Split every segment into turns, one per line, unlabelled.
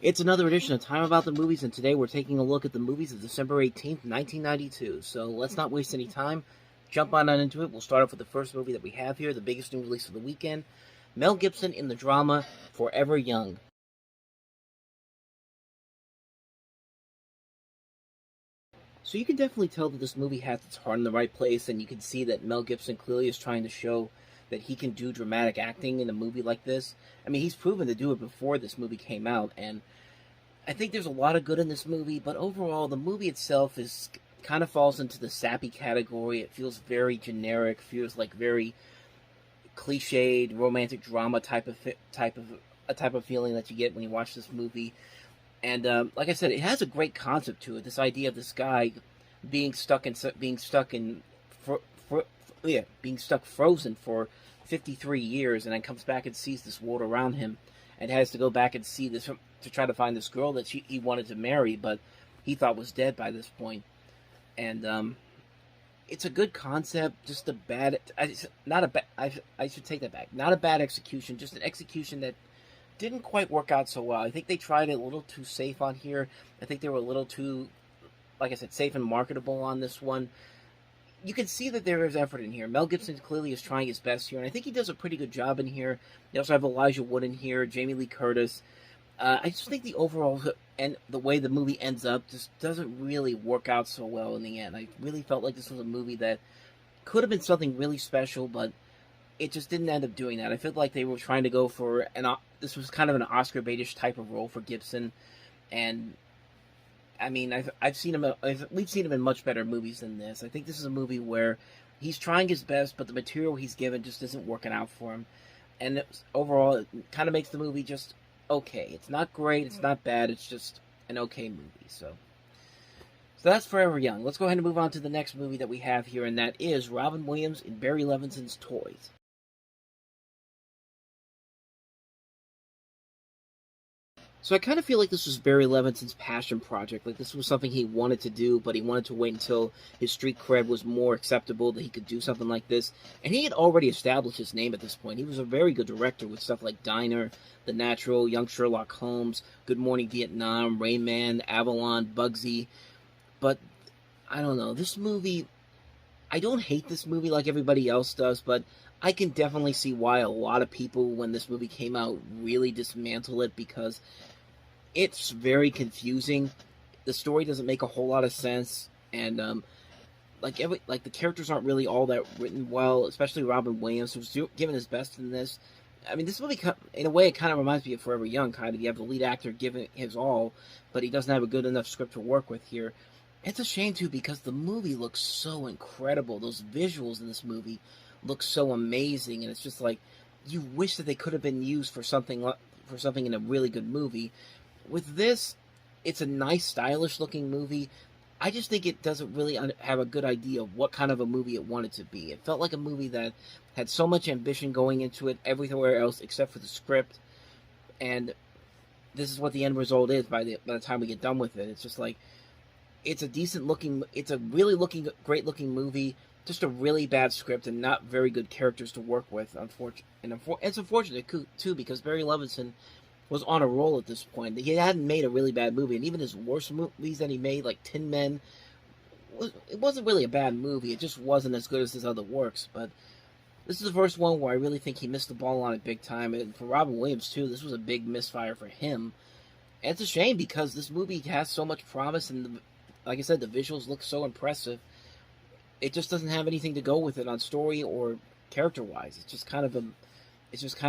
It's another edition of Time About the Movies, and today we're taking a look at the movies of December 18th, 1992. So let's not waste any time. Jump on into it. We'll start off with the first movie that we have here, the biggest new release of the weekend. Mel Gibson in the drama Forever Young. So you can definitely tell that this movie has its heart in the right place, and you can see that Mel Gibson clearly is trying to show that he can do dramatic acting in a movie like this. I mean, he's proven to do it before this movie came out, and I think there's a lot of good in this movie, but overall, the movie itself is kind of falls into the sappy category. It feels very generic, feels like very cliched romantic drama type of feeling that you get when you watch this movie. And like I said, it has a great concept to it. This idea of this guy being stuck frozen for 53 years, and then comes back and sees this world around him, and has to go back and see this to try to find this girl that he wanted to marry, but he thought was dead by this point. And it's a good concept, just a bad, not a bad. I should take that back. Not a bad execution, just an execution that didn't quite work out so well. I think they tried it a little too safe on here. I think they were a little too, like I said, safe and marketable on this one. You can see that there is effort in here. Mel Gibson clearly is trying his best here, and I think he does a pretty good job in here. You also have Elijah Wood in here, Jamie Lee Curtis. I just think the overall and the way the movie ends up just doesn't really work out so well in the end. I really felt like this was a movie that could have been something really special, but it just didn't end up doing that. I felt like they were trying to go for this was kind of an Oscar baitish type of role for Gibson, and I mean, we've seen him in much better movies than this. I think this is a movie where he's trying his best, but the material he's given just isn't working out for him. And overall, it kind of makes the movie just okay. It's not great, it's not bad, it's just an okay movie. So that's Forever Young. Let's go ahead and move on to the next movie that we have here, and that is Robin Williams in Barry Levinson's Toys. So I kind of feel like this was Barry Levinson's passion project. Like, this was something he wanted to do, but he wanted to wait until his street cred was more acceptable that he could do something like this. And he had already established his name at this point. He was a very good director with stuff like Diner, The Natural, Young Sherlock Holmes, Good Morning Vietnam, Rain Man, Avalon, Bugsy. But I don't know. This movie, I don't hate this movie like everybody else does, but I can definitely see why a lot of people, when this movie came out, really dismantle it, because it's very confusing. The story doesn't make a whole lot of sense, and like the characters aren't really all that written well, especially Robin Williams, who's giving his best in this. I mean, this movie, in a way, it kind of reminds me of Forever Young, kind of. You have the lead actor giving his all, but he doesn't have a good enough script to work with here. It's a shame, too, because the movie looks so incredible. Those visuals in this movie look so amazing, and it's just like, you wish that they could have been used for something in a really good movie. With this, it's a nice, stylish-looking movie. I just think it doesn't really have a good idea of what kind of a movie it wanted to be. It felt like a movie that had so much ambition going into it, everywhere else except for the script, and this is what the end result is by the time we get done with it. It's just like, it's a really great looking movie, just a really bad script and not very good characters to work with. It's unfortunate too, because Barry Levinson was on a roll at this point. He hadn't made a really bad movie, and even his worst movies that he made, like Tin Men, it wasn't really a bad movie. It just wasn't as good as his other works. But this is the first one where I really think he missed the ball on it big time. And for Robin Williams too, this was a big misfire for him. And it's a shame, because this movie has so much promise, and like I said, the visuals look so impressive. It just doesn't have anything to go with it on story or character-wise. It's just kind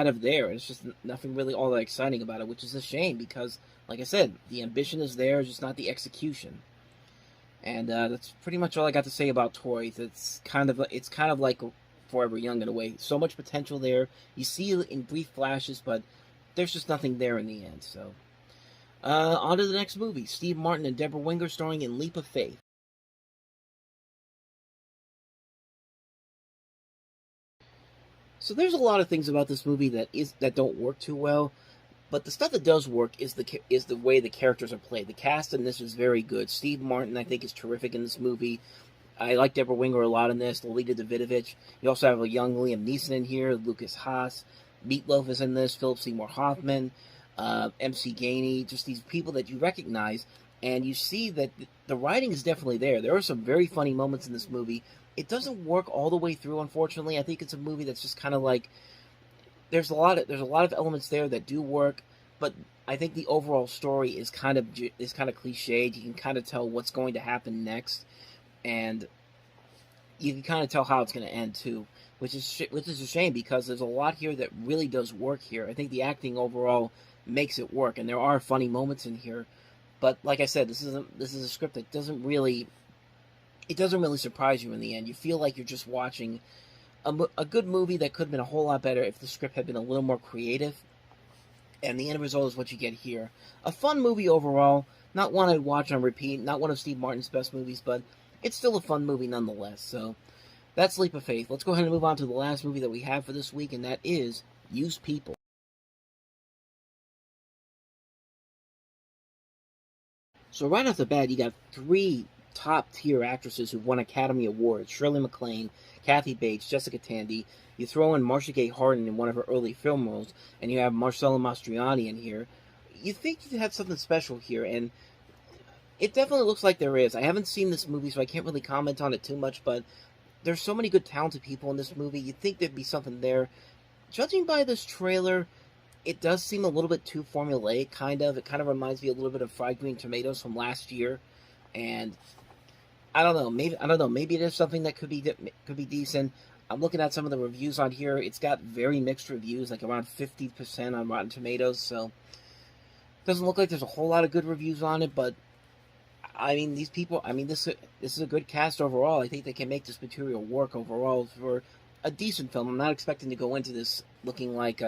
of there. It's just nothing really all that exciting about it, which is a shame, because, like I said, the ambition is there, just not the execution. And that's pretty much all I got to say about Toys. It's kind of like Forever Young in a way. So much potential there. You see it in brief flashes, but there's just nothing there in the end. So, on to the next movie. Steve Martin and Deborah Winger starring in Leap of Faith. So there's a lot of things about this movie that don't work too well, but the stuff that does work is the way the characters are played. The cast in this is very good. Steve Martin, I think, is terrific in this movie. I like Deborah Winger a lot in this. Lolita Davidovich. You also have a young Liam Neeson in here. Lucas Haas. Meatloaf is in this. Philip Seymour Hoffman. MC Gainey, just these people that you recognize, and you see that the writing is definitely there. There are some very funny moments in this movie. It doesn't work all the way through, unfortunately. I think it's a movie that's just kind of like there's a lot of elements there that do work, but I think the overall story is kind of cliched. You can kind of tell what's going to happen next, and you can kind of tell how it's going to end too, which is a shame because there's a lot here that really does work here. I think the acting overall makes it work, and there are funny moments in here. But like I said, this is a script that doesn't really surprise you in the end. You feel like you're just watching a good movie that could have been a whole lot better if the script had been a little more creative. And the end result is what you get here. A fun movie overall, not one I'd watch on repeat, not one of Steve Martin's best movies, but it's still a fun movie nonetheless. So that's Leap of Faith. Let's go ahead and move on to the last movie that we have for this week, and that is Used People. So right off the bat, you got three top-tier actresses who've won Academy Awards. Shirley MacLaine, Kathy Bates, Jessica Tandy. You throw in Marcia Gay Harden in one of her early film roles, and you have Marcello Mastroianni in here. You think you'd have something special here, and it definitely looks like there is. I haven't seen this movie, so I can't really comment on it too much, but there's so many good, talented people in this movie. You'd think there'd be something there. Judging by this trailer, it does seem a little bit too formulaic, kind of. It kind of reminds me a little bit of Fried Green Tomatoes from last year, and I don't know. Maybe it is something that could be decent. I'm looking at some of the reviews on here. It's got very mixed reviews, like around 50% on Rotten Tomatoes. So it doesn't look like there's a whole lot of good reviews on it. But I mean, these people. I mean, this is a good cast overall. I think they can make this material work overall for a decent film. I'm not expecting to go into this looking like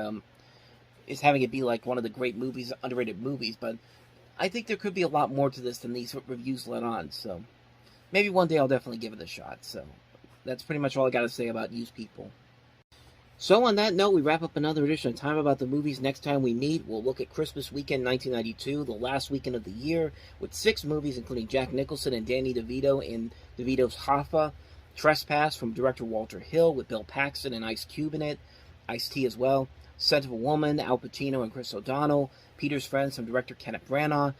is having it be like one of the great movies, underrated movies. But I think there could be a lot more to this than these reviews let on. So maybe one day I'll definitely give it a shot. So that's pretty much all I got to say about Used People. So on that note, we wrap up another edition of Time About the Movies. Next time we meet, we'll look at Christmas weekend 1992, the last weekend of the year, with 6 movies, including Jack Nicholson and Danny DeVito in DeVito's Hoffa, Trespass from director Walter Hill with Bill Paxton and Ice Cube in it, Ice-T as well, Scent of a Woman, Al Pacino and Chris O'Donnell, Peter's Friends from director Kenneth Branagh,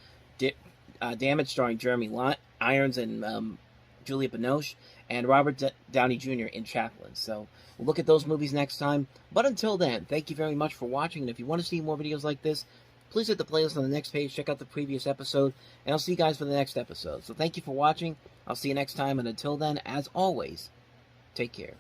Damage starring Jeremy Irons and Juliette Binoche, and Robert Downey Jr. in Chaplin. So we'll look at those movies next time. But until then, thank you very much for watching. And if you want to see more videos like this, please hit the playlist on the next page. Check out the previous episode. And I'll see you guys for the next episode. So thank you for watching. I'll see you next time. And until then, as always, take care.